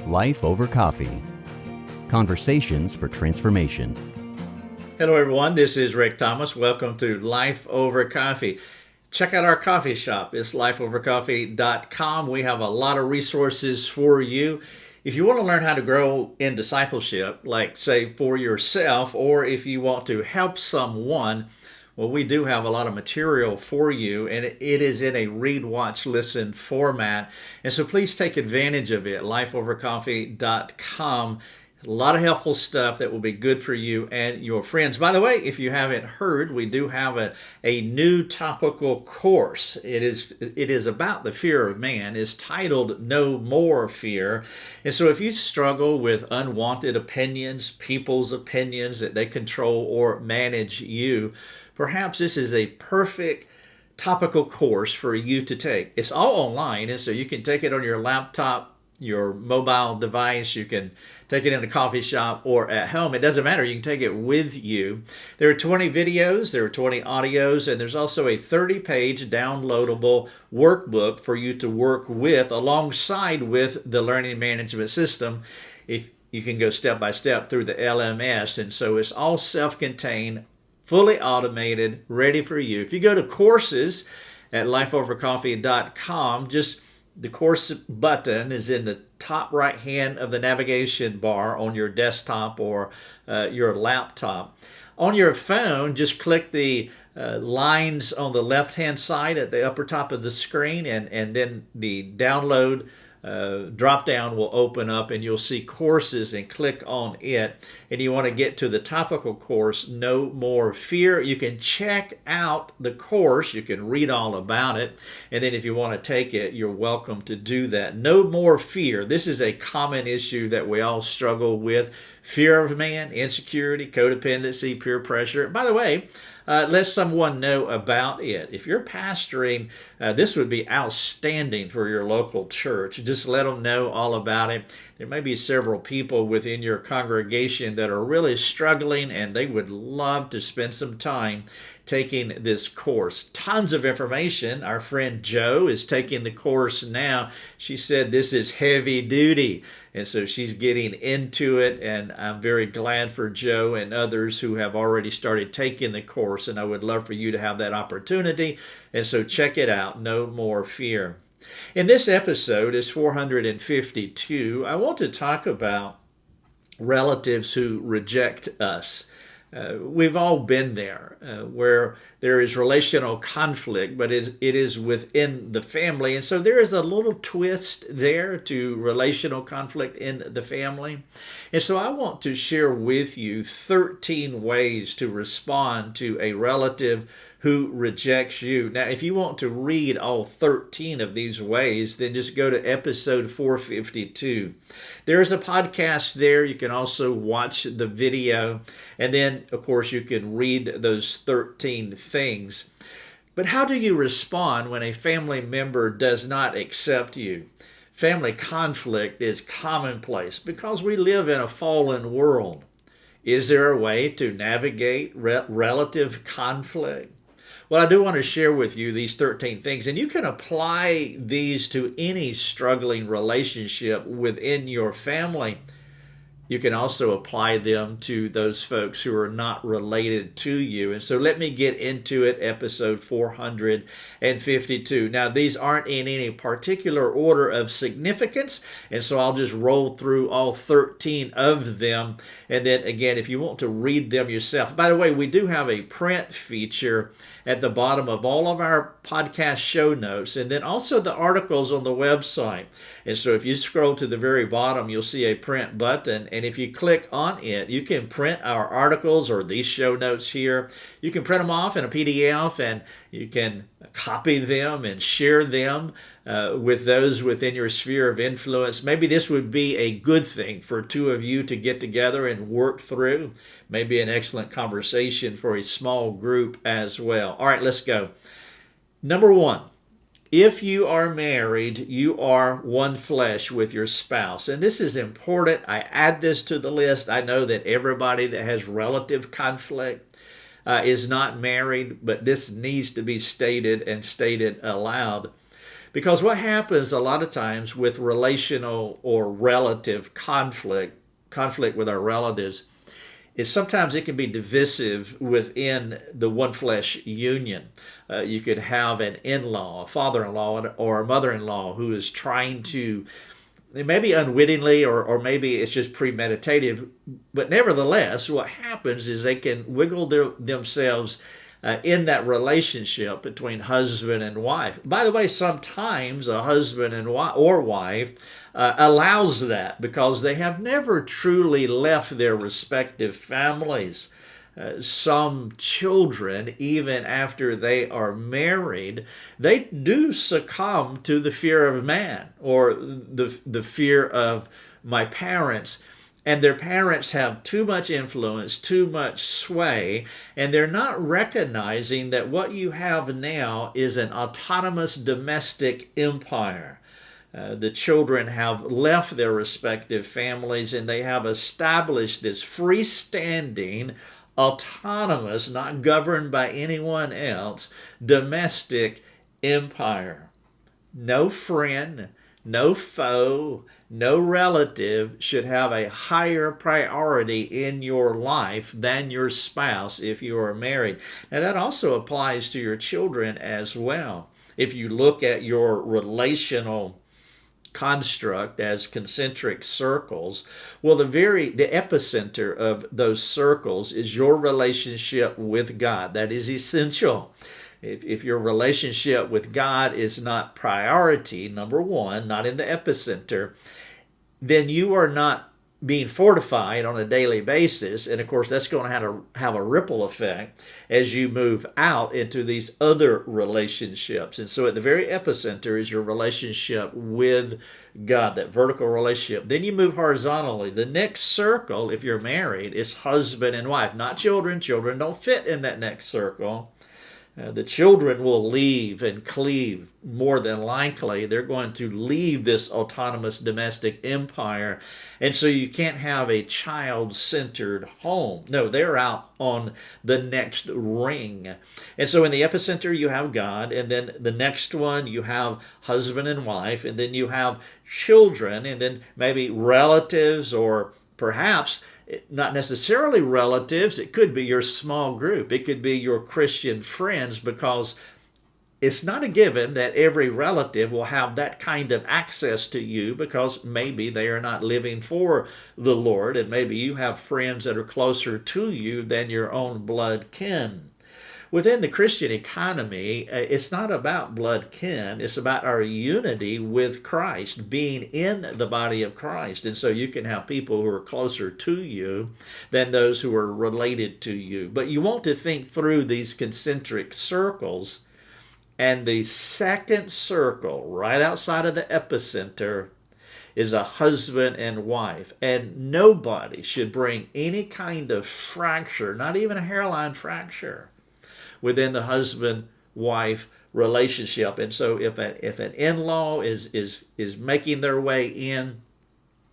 Life Over Coffee. Conversations for Transformation. Hello everyone, this is Rick Thomas. Welcome to Life Over Coffee. Check out our coffee shop. It's lifeovercoffee.com. We have a lot of resources for you. If you want to learn how to grow in discipleship, like say for yourself, or if you want to help someone, well, we do have a lot of material for you, and it is in a read, watch, listen format. And so please take advantage of it. lifeovercoffee.com. A lot of helpful stuff that will be good for you and your friends. By the way, if you haven't heard, we do have a new topical course. It is about the fear of man. It's titled No More Fear. And so if you struggle with unwanted opinions, people's opinions that they control or manage you, perhaps this is a perfect topical course for you to take. It's all online, and so you can take it on your laptop, your mobile device. You can take it in a coffee shop or at home. It doesn't matter. You can take it with you. There are 20 videos, there are 20 audios, and there's also a 30-page downloadable workbook for you to work with alongside with the learning management system. If you can go step by step through the LMS, and so it's all self-contained, fully automated, ready for you. If you go to courses at lifeovercoffee.com, just the course button is in the top right hand of the navigation bar on your desktop or your laptop. On your phone, just click the lines on the left hand side at the upper top of the screen, and then the download drop down will open up and you'll see courses, and click on it, and you want to get to the topical course, No More Fear. You can check out the course, you can read all about it, and then if you want to take it, you're welcome to do that. No More Fear. This is a common issue that we all struggle with. Fear of man, insecurity, codependency, peer pressure. By the way, let someone know about it. If you're pastoring, this would be outstanding for your local church. Just let them know all about it. There may be several people within your congregation that are really struggling, and they would love to spend some time taking this course. Tons of information. Our friend Jo is taking the course now. She said this is heavy duty, and so she's getting into it, and I'm very glad for Jo and others who have already started taking the course, and I would love for you to have that opportunity, and so check it out, No More Fear. In this episode is 452. I want to talk about relatives who reject us. We've all been there, where there is relational conflict, but it is within the family. And so there is a little twist there to relational conflict in the family. And so I want to share with you 13 ways to respond to a relative who rejects you. Now, if you want to read all 13 of these ways, then just go to episode 452. There's a podcast there. You can also watch the video. And then, of course, you can read those 13 things. But how do you respond when a family member does not accept you? Family conflict is commonplace because we live in a fallen world. Is there a way to navigate relative conflict? Well, I do want to share with you these 13 things, and you can apply these to any struggling relationship within your family. You can also apply them to those folks who are not related to you. And so let me get into it, episode 452. Now, these aren't in any particular order of significance, and so I'll just roll through all 13 of them. And then again, if you want to read them yourself. By the way, we do have a print feature at the bottom of all of our podcast show notes, and then also the articles on the website. And so if you scroll to the very bottom, you'll see a print button, and if you click on it, you can print our articles or these show notes here. You can print them off in a PDF, and you can copy them and share them with those within your sphere of influence. Maybe this would be a good thing for two of you to get together and work through. Maybe an excellent conversation for a small group as well. All right, let's go. Number one, if you are married, you are one flesh with your spouse. And this is important. I add this to the list. I know that everybody that has relative conflict is not married, but this needs to be stated and stated aloud. Because what happens a lot of times with relational or relative conflict with our relatives, is sometimes it can be divisive within the one flesh union. You could have an in-law, a father-in-law, or a mother-in-law who is trying to, maybe unwittingly or maybe it's just premeditative, but nevertheless, what happens is they can wiggle themselves in that relationship between husband and wife. By the way, sometimes a husband and wife allows that because they have never truly left their respective families. Some children, even after they are married, they do succumb to the fear of man or the fear of my parents. And their parents have too much influence, too much sway, and they're not recognizing that what you have now is an autonomous domestic empire. The children have left their respective families and they have established this freestanding, autonomous, not governed by anyone else, domestic empire. No friend, no foe, no relative should have a higher priority in your life than your spouse if you are married. Now that also applies to your children as well. If you look at your relational construct as concentric circles, well, the epicenter of those circles is your relationship with God. That is essential. If your relationship with God is not priority, number one, not in the epicenter, then you are not being fortified on a daily basis. And of course, that's going to have a ripple effect as you move out into these other relationships. And so at the very epicenter is your relationship with God, that vertical relationship. Then you move horizontally. The next circle, if you're married, is husband and wife, not children. Children don't fit in that next circle. The children will leave and cleave more than likely. They're going to leave this autonomous domestic empire. And so you can't have a child-centered home. No, they're out on the next ring. And so in the epicenter, you have God. And then the next one, you have husband and wife. And then you have children. And then maybe relatives or perhaps not necessarily relatives. It could be your small group. It could be your Christian friends, because it's not a given that every relative will have that kind of access to you, because maybe they are not living for the Lord, and maybe you have friends that are closer to you than your own blood kin. Within the Christian economy, it's not about blood kin. It's about our unity with Christ, being in the body of Christ. And so you can have people who are closer to you than those who are related to you. But you want to think through these concentric circles. And the second circle, right outside of the epicenter, is a husband and wife. And nobody should bring any kind of fracture, not even a hairline fracture, within the husband-wife relationship. And so if an in-law is making their way in,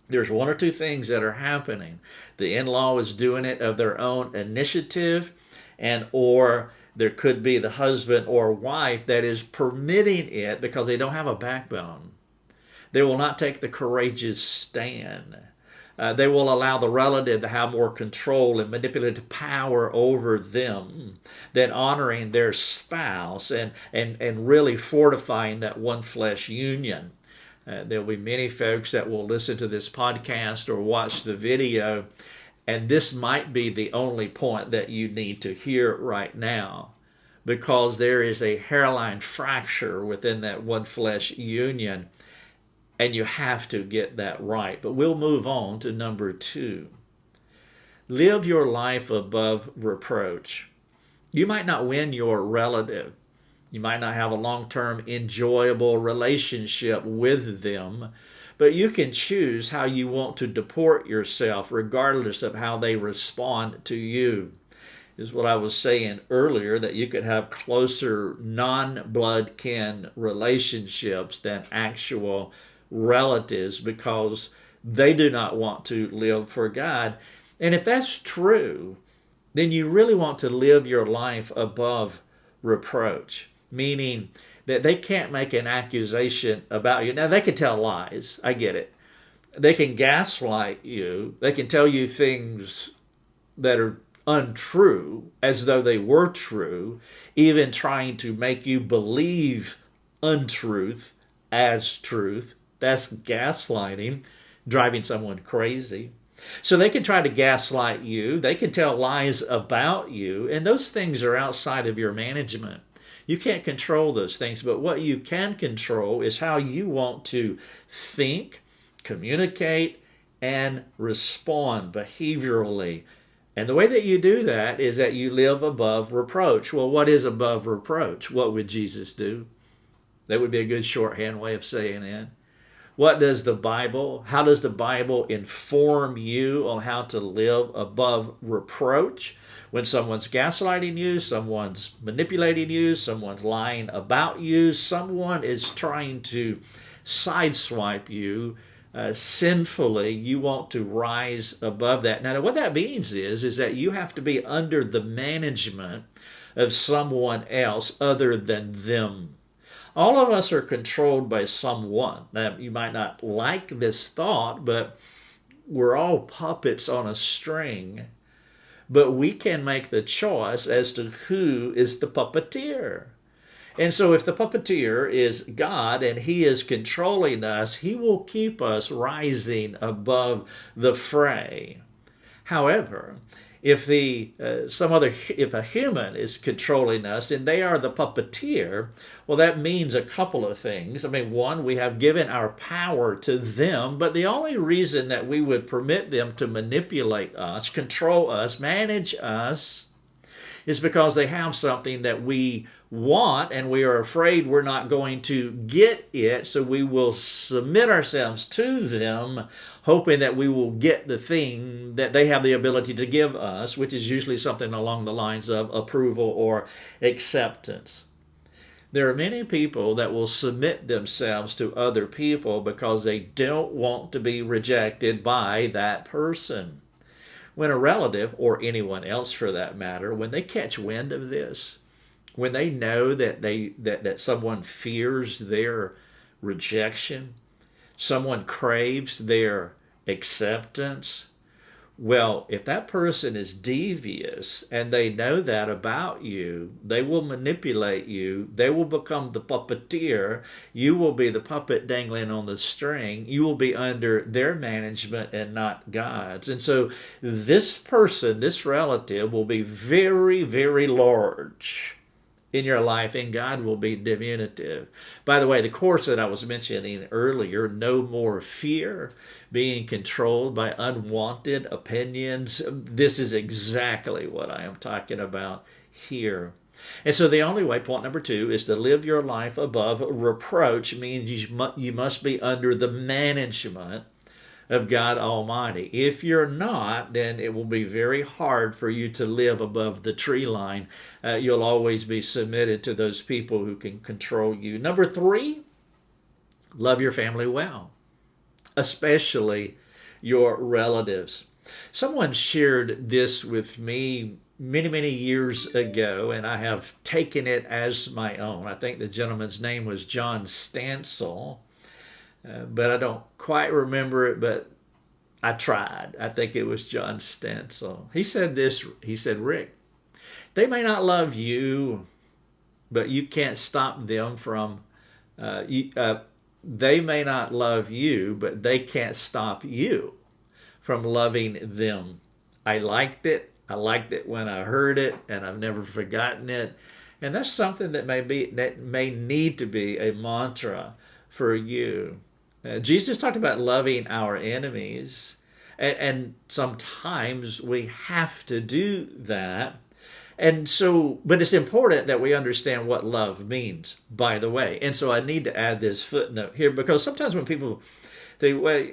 there's one or two things that are happening. The in-law is doing it of their own initiative, and or there could be the husband or wife that is permitting it because they don't have a backbone. They will not take the courageous stand. They will allow the relative to have more control and manipulative power over them than honoring their spouse and really fortifying that one flesh union. There'll be many folks that will listen to this podcast or watch the video, and this might be the only point that you need to hear right now, because there is a hairline fracture within that one flesh union. And you have to get that right. But we'll move on to number 2. Live your life above reproach. You might not win your relative. You might not have a long-term enjoyable relationship with them. But you can choose how you want to deport yourself regardless of how they respond to you. Is what I was saying earlier, that you could have closer non-blood kin relationships than actual relatives because they do not want to live for God. And if that's true, then you really want to live your life above reproach, meaning that they can't make an accusation about you. Now, they can tell lies. I get it. They can gaslight you. They can tell you things that are untrue as though they were true, even trying to make you believe untruth as truth. That's gaslighting, driving someone crazy. So they can try to gaslight you. They can tell lies about you, and those things are outside of your management. You can't control those things, but what you can control is how you want to think, communicate, and respond behaviorally. And the way that you do that is that you live above reproach. Well, what is above reproach? What would Jesus do? That would be a good shorthand way of saying it. How does the Bible inform you on how to live above reproach? When someone's gaslighting you, someone's manipulating you, someone's lying about you, someone is trying to sideswipe you sinfully, you want to rise above that. Now, what that means is that you have to be under the management of someone else other than them. All of us are controlled by someone. Now, you might not like this thought, but we're all puppets on a string. But we can make the choice as to who is the puppeteer. And so if the puppeteer is God and he is controlling us, he will keep us rising above the fray. However, if a human is controlling us and they are the puppeteer, well, that means a couple of things. I mean, one, we have given our power to them, but the only reason that we would permit them to manipulate us, control us, manage us, is because they have something that we want and we are afraid we're not going to get it, so we will submit ourselves to them, hoping that we will get the thing that they have the ability to give us, which is usually something along the lines of approval or acceptance. There are many people that will submit themselves to other people because they don't want to be rejected by that person. When a relative, or anyone else for that matter, when they catch wind of this, when they know that someone fears their rejection, someone craves their acceptance, well, if that person is devious and they know that about you, they will manipulate you. They will become the puppeteer. You will be the puppet dangling on the string. You will be under their management and not God's. And so this person, this relative, will be very, very large in your life, and God will be diminutive. By the way, the course that I was mentioning earlier, No More Fear, being controlled by unwanted opinions, this is exactly what I am talking about here. And so the only way, point number 2, is to live your life above reproach, means you must be under the management of God Almighty. If you're not, then it will be very hard for you to live above the tree line. You'll always be submitted to those people who can control you. Number 3, love your family well, especially your relatives. Someone shared this with me many, many years ago, and I have taken it as my own. I think the gentleman's name was John Stansel. But I don't quite remember it, but I tried. I think it was John Stansel. He said this, he said, Rick, they may not love you, but you can't stop them from, they may not love you, but they can't stop you from loving them. I liked it. I liked it when I heard it, and I've never forgotten it. And that's something that may need to be a mantra for you. Jesus talked about loving our enemies, and sometimes we have to do that. And so, but it's important that we understand what love means, by the way. And so I need to add this footnote here, because sometimes when people think, well,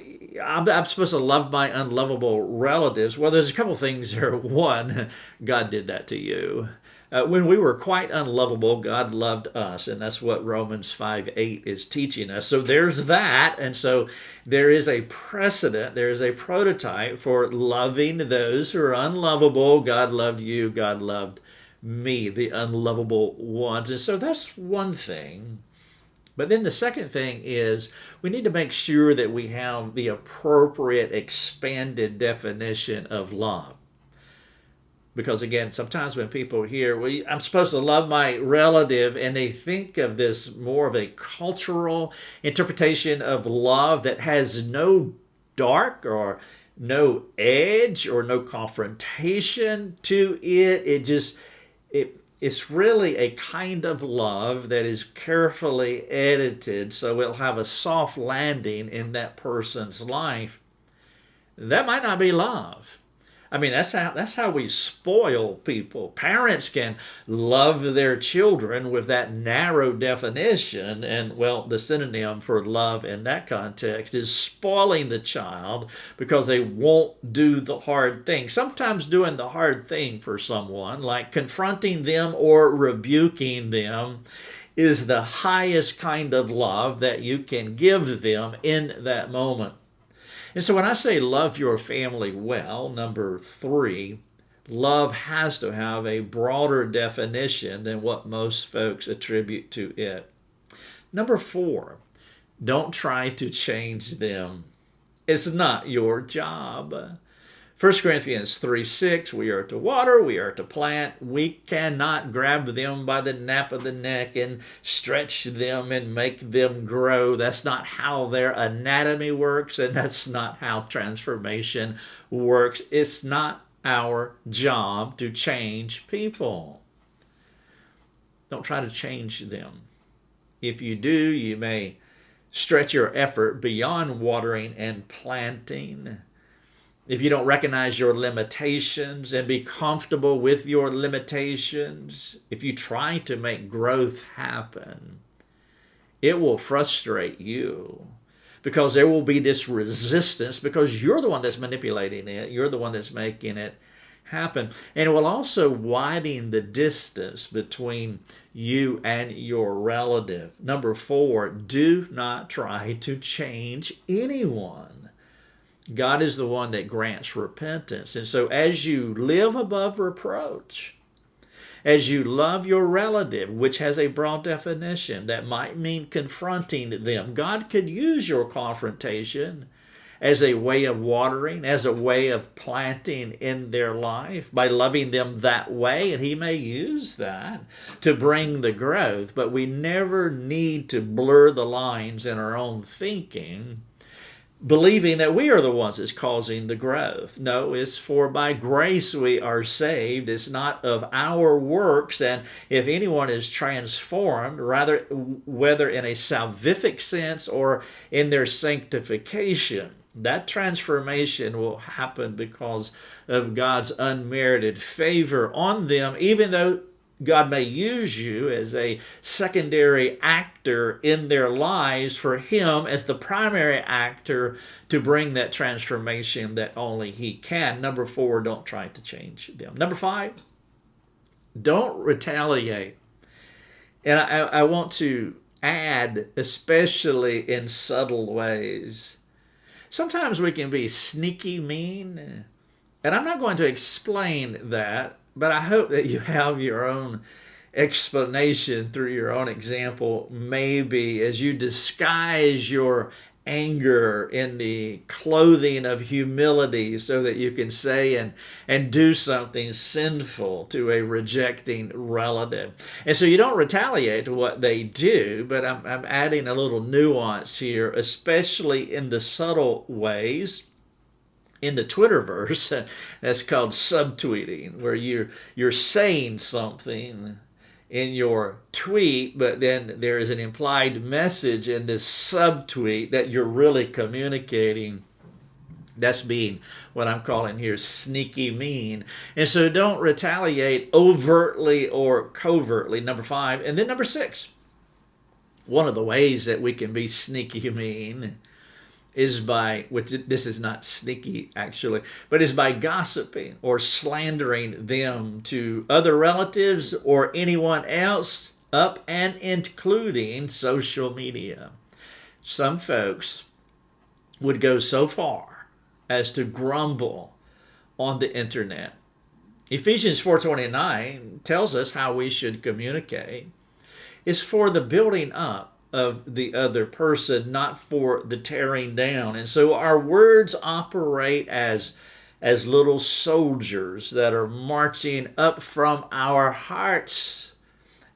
I'm supposed to love my unlovable relatives, well, there's a couple things here. One, God did that to you. When we were quite unlovable, God loved us, and that's what Romans 5:8 is teaching us. So there's that, and so there is a precedent, there is a prototype for loving those who are unlovable. God loved you, God loved me, the unlovable ones. And so that's one thing. But then the second thing is we need to make sure that we have the appropriate expanded definition of love. Because again, sometimes when people hear, well, I'm supposed to love my relative, and they think of this more of a cultural interpretation of love that has no dark or no edge or no confrontation to it. It's really a kind of love that is carefully edited so it'll have a soft landing in that person's life. That might not be love. I mean, that's how we spoil people. Parents can love their children with that narrow definition, and well, the synonym for love in that context is spoiling the child because they won't do the hard thing. Sometimes doing the hard thing for someone, like confronting them or rebuking them, is the highest kind of love that you can give them in that moment. And so when I say love your family well, number 3, love has to have a broader definition than what most folks attribute to it. Number 4, don't try to change them. It's not your job. 1 Corinthians 3:6, we are to water, we are to plant. We cannot grab them by the nape of the neck and stretch them and make them grow. That's not how their anatomy works, and that's not how transformation works. It's not our job to change people. Don't try to change them. If you do, you may stretch your effort beyond watering and planting. If you don't recognize your limitations and be comfortable with your limitations, if you try to make growth happen, it will frustrate you because there will be this resistance because you're the one that's manipulating it. You're the one that's making it happen. And it will also widen the distance between you and your relative. Number 4, do not try to change anyone. God is the one that grants repentance. And so as you live above reproach, as you love your relative, which has a broad definition, that might mean confronting them. God could use your confrontation as a way of watering, as a way of planting in their life by loving them that way. And He may use that to bring the growth. But we never need to blur the lines in our own thinking, believing that we are the ones that's causing the growth. No, it's for by grace we are saved. It's not of our works. And if anyone is transformed, rather whether in a salvific sense or in their sanctification, that transformation will happen because of God's unmerited favor on them, even though God may use you as a secondary actor in their lives for Him as the primary actor to bring that transformation that only He can. Number 4, don't try to change them. Number 5, don't retaliate. And I want to add, especially in subtle ways, sometimes we can be sneaky mean. And I'm not going to explain that, but I hope that you have your own explanation through your own example, maybe as you disguise your anger in the clothing of humility so that you can say and do something sinful to a rejecting relative. And so you don't retaliate to what they do, but I'm adding a little nuance here, especially in the subtle ways. In the Twitterverse, that's called subtweeting, where you're saying something in your tweet, but then there is an implied message in this subtweet that you're really communicating. That's being what I'm calling here sneaky mean. And so don't retaliate overtly or covertly, number 5. And then number 6, one of the ways that we can be sneaky mean is by, which this is not sneaky actually, but is by gossiping or slandering them to other relatives or anyone else, up and including social media. Some folks would go so far as to grumble on the internet Ephesians 4:29 tells us how we should communicate. It's for the building up of the other person, not for the tearing down. And so our words operate as little soldiers that are marching up from our hearts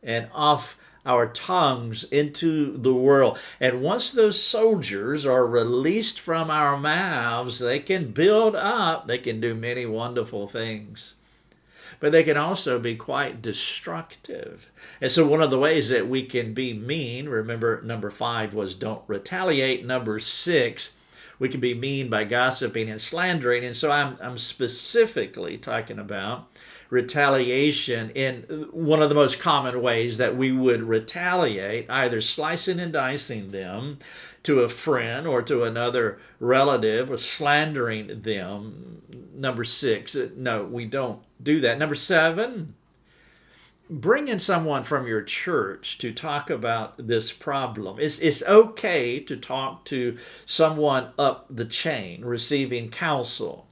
and off our tongues into the world. And once those soldiers are released from our mouths, they can build up, they can do many wonderful things. But they can also be quite destructive. And so one of the ways that we can be mean, remember number 5 was don't retaliate. Number 6, we can be mean by gossiping and slandering. And so I'm specifically talking about retaliation in one of the most common ways that we would retaliate, either slicing and dicing them to a friend or to another relative, or slandering them. Number 6, no, we don't do that. Number 7, bring in someone from your church to talk about this problem. It's okay to talk to someone up the chain, receiving counsel.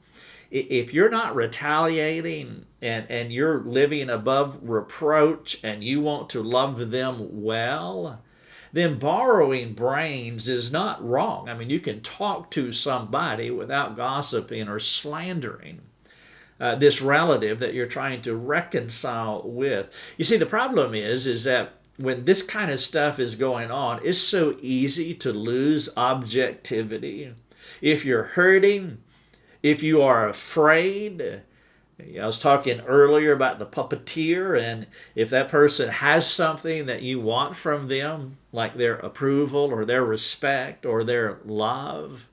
If you're not retaliating and you're living above reproach and you want to love them well, then borrowing brains is not wrong. I mean, you can talk to somebody without gossiping or slandering this relative that you're trying to reconcile with. You see, the problem is that when this kind of stuff is going on, it's so easy to lose objectivity. If you're hurting, if you are afraid, I was talking earlier about the puppeteer, and if that person has something that you want from them, like their approval or their respect or their love,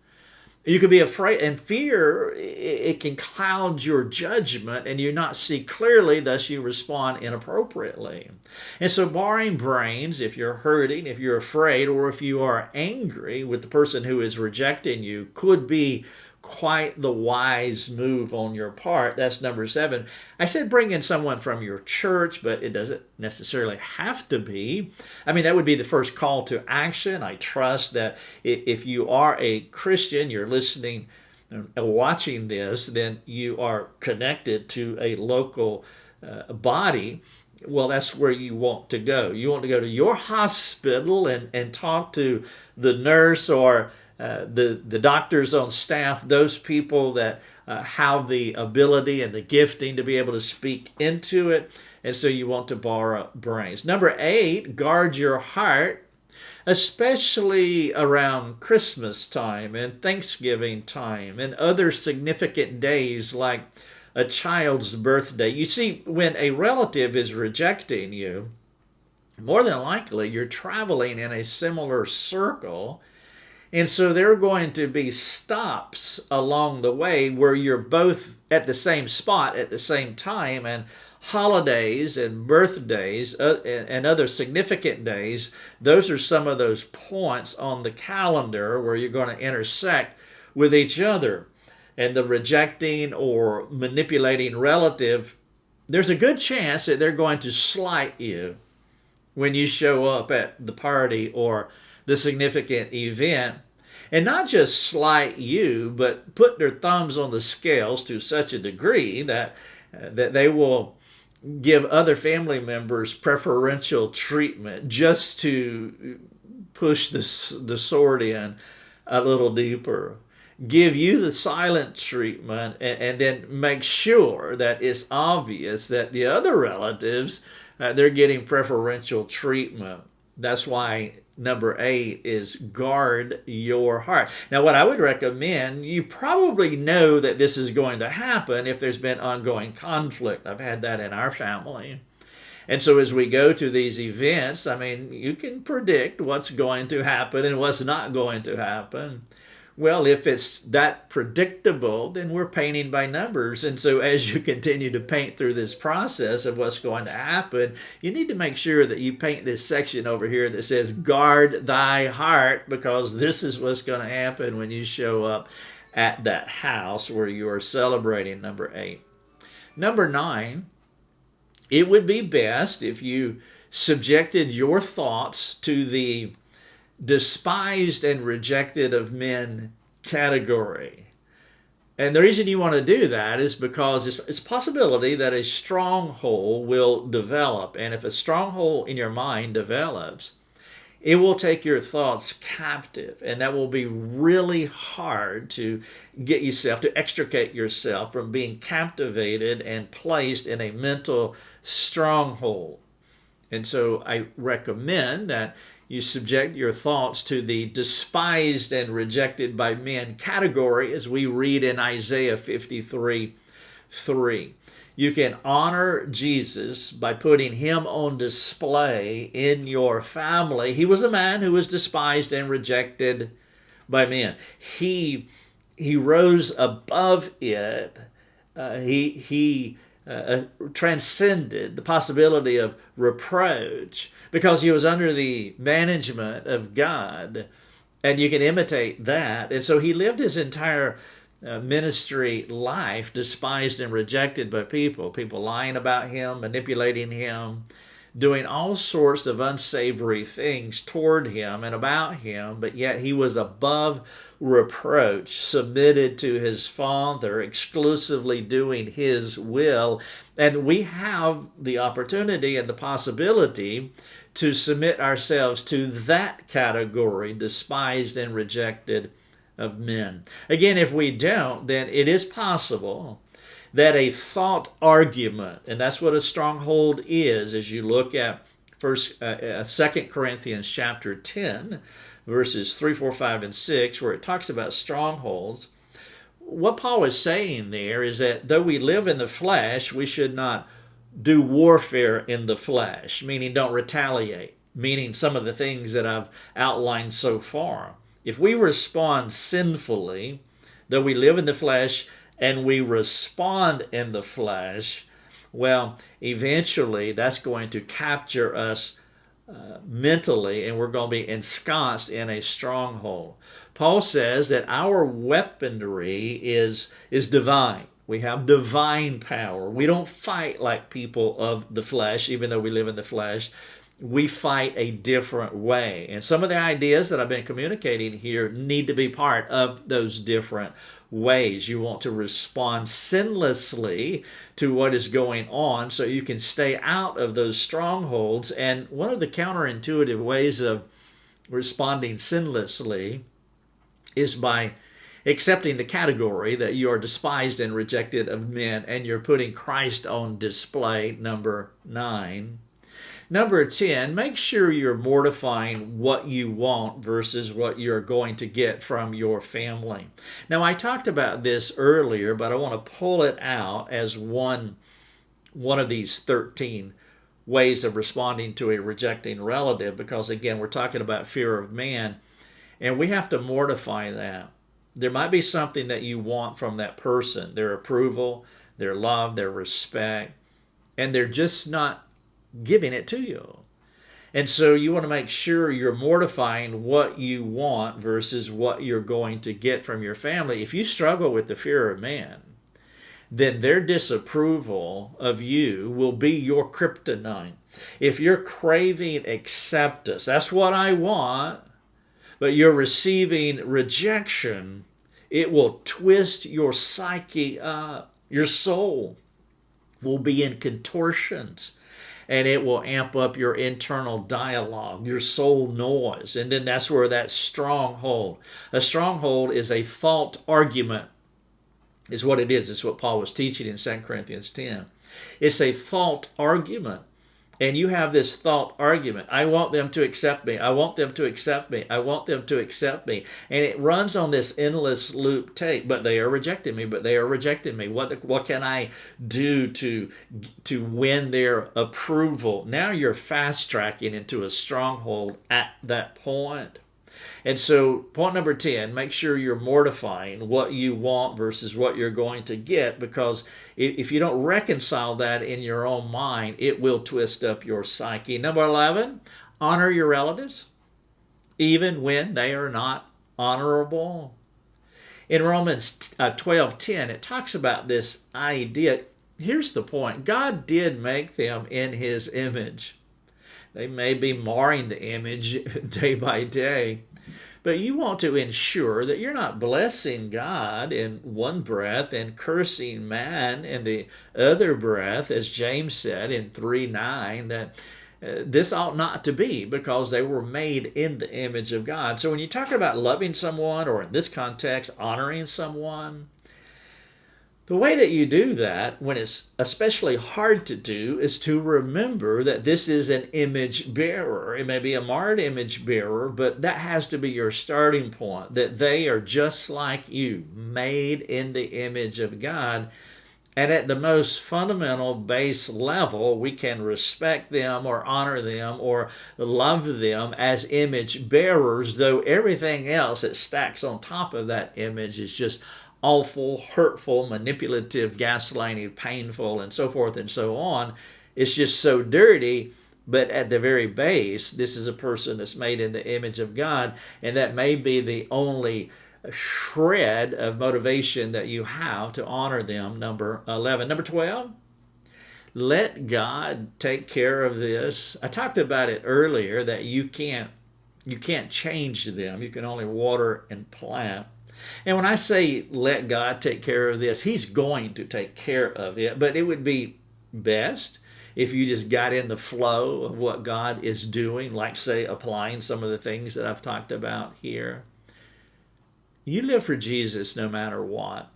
you could be afraid, and fear, it can cloud your judgment and you not see clearly, thus you respond inappropriately. And so borrowing brains, if you're hurting, if you're afraid, or if you are angry with the person who is rejecting you, could be quite the wise move on your part. That's number 7. I said bring in someone from your church, but it doesn't necessarily have to be. I mean, that would be the first call to action. I trust that if you are a Christian, you're listening and watching this, then you are connected to a local body. Well, that's where you want to go. You want to go to your hospital and talk to the nurse or the doctors on staff, those people that have the ability and the gifting to be able to speak into it. And so you want to borrow brains. Number 8, guard your heart, especially around Christmas time and Thanksgiving time and other significant days like a child's birthday. You see, when a relative is rejecting you, more than likely you're traveling in a similar circle. And so there are going to be stops along the way where you're both at the same spot at the same time, and holidays and birthdays and other significant days, those are some of those points on the calendar where you're going to intersect with each other. And the rejecting or manipulating relative, there's a good chance that they're going to slight you when you show up at the party or the significant event, and not just slight you, but put their thumbs on the scales to such a degree that they will give other family members preferential treatment just to push the sword in a little deeper. Give you the silent treatment and then make sure that it's obvious that the other relatives, they're getting preferential treatment. That's why number 8 is guard your heart. Now, what I would recommend, you probably know that this is going to happen if there's been ongoing conflict. I've had that in our family. And so as we go to these events, I mean, you can predict what's going to happen and what's not going to happen. Well, if it's that predictable, then we're painting by numbers. And so as you continue to paint through this process of what's going to happen, you need to make sure that you paint this section over here that says, guard thy heart, because this is what's going to happen when you show up at that house where you are celebrating number 8. Number 9, it would be best if you subjected your thoughts to the despised and rejected of men category. And the reason you want to do that is because it's a possibility that a stronghold will develop. And if a stronghold in your mind develops, it will take your thoughts captive. And that will be really hard to get yourself, to extricate yourself from being captivated and placed in a mental stronghold. And so I recommend that you subject your thoughts to the despised and rejected by men category, as we read in Isaiah 53:3. You can honor Jesus by putting him on display in your family. He was a man who was despised and rejected by men. He rose above it. He transcended the possibility of reproach because he was under the management of God, and you can imitate that. And so he lived his entire ministry life despised and rejected by people lying about him, manipulating him, doing all sorts of unsavory things toward him and about him, but yet he was above reproach, submitted to his Father, exclusively doing his will. And we have the opportunity and the possibility to submit ourselves to that category, despised and rejected of men. Again, if we don't, then it is possible that a thought argument, and that's what a stronghold is, as you look at 2 Corinthians chapter 10, verses 3, 4, 5, and 6, where it talks about strongholds. What Paul is saying there is that though we live in the flesh, we should not do warfare in the flesh, meaning don't retaliate, meaning some of the things that I've outlined so far. If we respond sinfully, though we live in the flesh and we respond in the flesh, well, eventually that's going to capture us mentally, and we're going to be ensconced in a stronghold. Paul says that our weaponry is divine. We have divine power. We don't fight like people of the flesh, even though we live in the flesh. We fight a different way. And some of the ideas that I've been communicating here need to be part of those different ways. You want to respond sinlessly to what is going on so you can stay out of those strongholds. And one of the counterintuitive ways of responding sinlessly is by accepting the category that you are despised and rejected of men, and you're putting Christ on display, number 9. Number 10, make sure you're mortifying what you want versus what you're going to get from your family. Now, I talked about this earlier, but I want to pull it out as one of these 13 ways of responding to a rejecting relative, because, again, we're talking about fear of man, and we have to mortify that. There might be something that you want from that person, their approval, their love, their respect, and they're just not giving it to you. And so you want to make sure you're mortifying what you want versus what you're going to get from your family. If you struggle with the fear of man, then their disapproval of you will be your kryptonite. If you're craving acceptance, that's what I want, but you're receiving rejection, it will twist your psyche up. Your soul will be in contortions, and it will amp up your internal dialogue, your soul noise. And then that's where that stronghold. A stronghold is a thought argument, is what it is. It's what Paul was teaching in 2 Corinthians 10. It's a thought argument. And you have this thought argument. I want them to accept me. I want them to accept me. I want them to accept me. And it runs on this endless loop tape. But they are rejecting me. But they are rejecting me. What can I do to win their approval? Now you're fast tracking into a stronghold at that point. And so point number 10, make sure you're mortifying what you want versus what you're going to get, because if you don't reconcile that in your own mind, it will twist up your psyche. Number 11, honor your relatives, even when they are not honorable. In Romans 12:10, it talks about this idea. Here's the point. God did make them in his image. They may be marring the image day by day, But you want to ensure that you're not blessing God in one breath and cursing man in the other breath, as James said in 3:9, that this ought not to be, because they were made in the image of God. So when you talk about loving someone, or in this context, honoring someone, the way that you do that, when it's especially hard to do, is to remember that this is an image bearer. It may be a marred image bearer, but that has to be your starting point, that they are just like you, made in the image of God. And at the most fundamental base level, we can respect them or honor them or love them as image bearers, though everything else that stacks on top of that image is just awful, hurtful, manipulative, gaslighting, painful, and so forth and so on. It's just so dirty. But at the very base, this is a person that's made in the image of God, and that may be the only shred of motivation that you have to honor them. Number 11. Number 12, let God take care of this. I talked about it earlier, that you can't change them. You can only water and plant. And when I say let God take care of this, He's going to take care of it. But it would be best if you just got in the flow of what God is doing, like, say, applying some of the things that I've talked about here. You live for Jesus no matter what.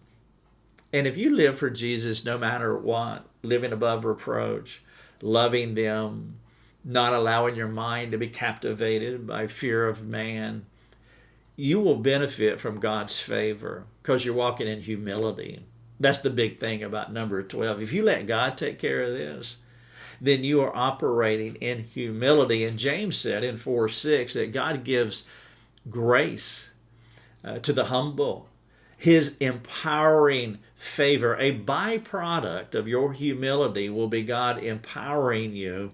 And if you live for Jesus no matter what, living above reproach, loving them, not allowing your mind to be captivated by fear of man, you will benefit from God's favor because you're walking in humility. That's the big thing about number 12. If you let God take care of this, then you are operating in humility. And James said in 4:6 that God gives grace to the humble. His empowering favor, a byproduct of your humility, will be God empowering you.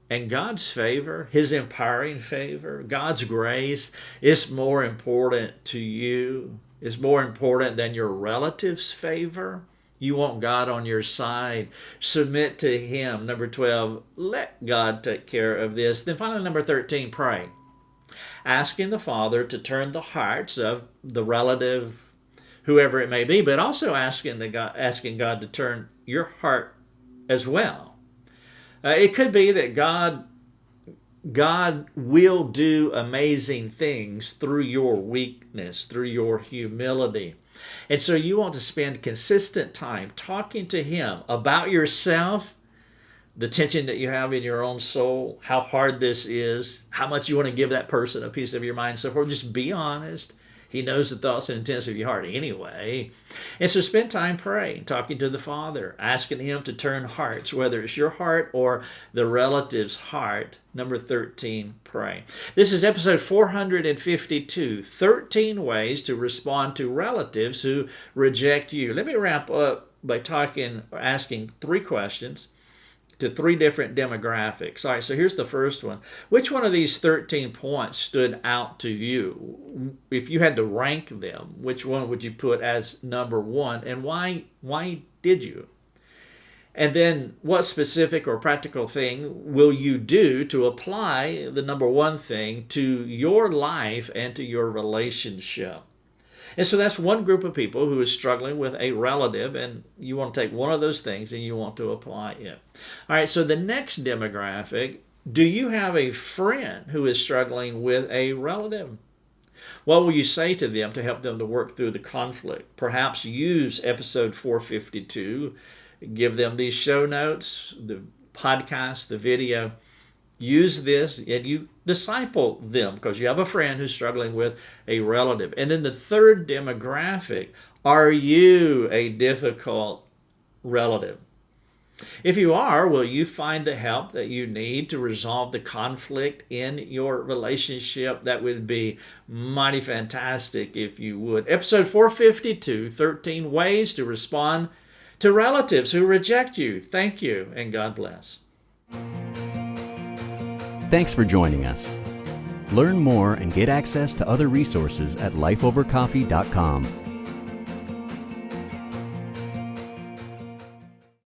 And God's favor, His empowering favor, God's grace is more important to you, is more important than your relatives' favor. You want God on your side. Submit to Him. Number 12, let God take care of this. Then finally, number 13, pray. Asking the Father to turn the hearts of the relative, whoever it may be, but also asking God to turn your heart as well. It could be that God will do amazing things through your weakness, through your humility. And so you want to spend consistent time talking to Him about yourself, the tension that you have in your own soul, how hard this is, how much you want to give that person a piece of your mind, so forth. Just be honest. He knows the thoughts and intents of your heart anyway. And so spend time praying, talking to the Father, asking Him to turn hearts, whether it's your heart or the relative's heart. Number 13, pray. This is episode 452, 13 ways to respond to relatives who reject you. Let me wrap up by asking 3 questions to 3 different demographics. All right, so here's the first one. Which one of these 13 points stood out to you? If you had to rank them, which one would you put as number 1, and why did you? And then what specific or practical thing will you do to apply the number 1 thing to your life and to your relationship? And so that's one group of people who is struggling with a relative, and you want to take one of those things and you want to apply it. All right, so the next demographic, do you have a friend who is struggling with a relative? What will you say to them to help them to work through the conflict? Perhaps use episode 452, give them these show notes, the podcast, the video. Use this and you disciple them because you have a friend who's struggling with a relative. And then the third demographic, are you a difficult relative? If you are, will you find the help that you need to resolve the conflict in your relationship? That would be mighty fantastic if you would. Episode 452, 13 ways to respond to relatives who reject you. Thank you and God bless. Thanks for joining us. Learn more and get access to other resources at lifeovercoffee.com.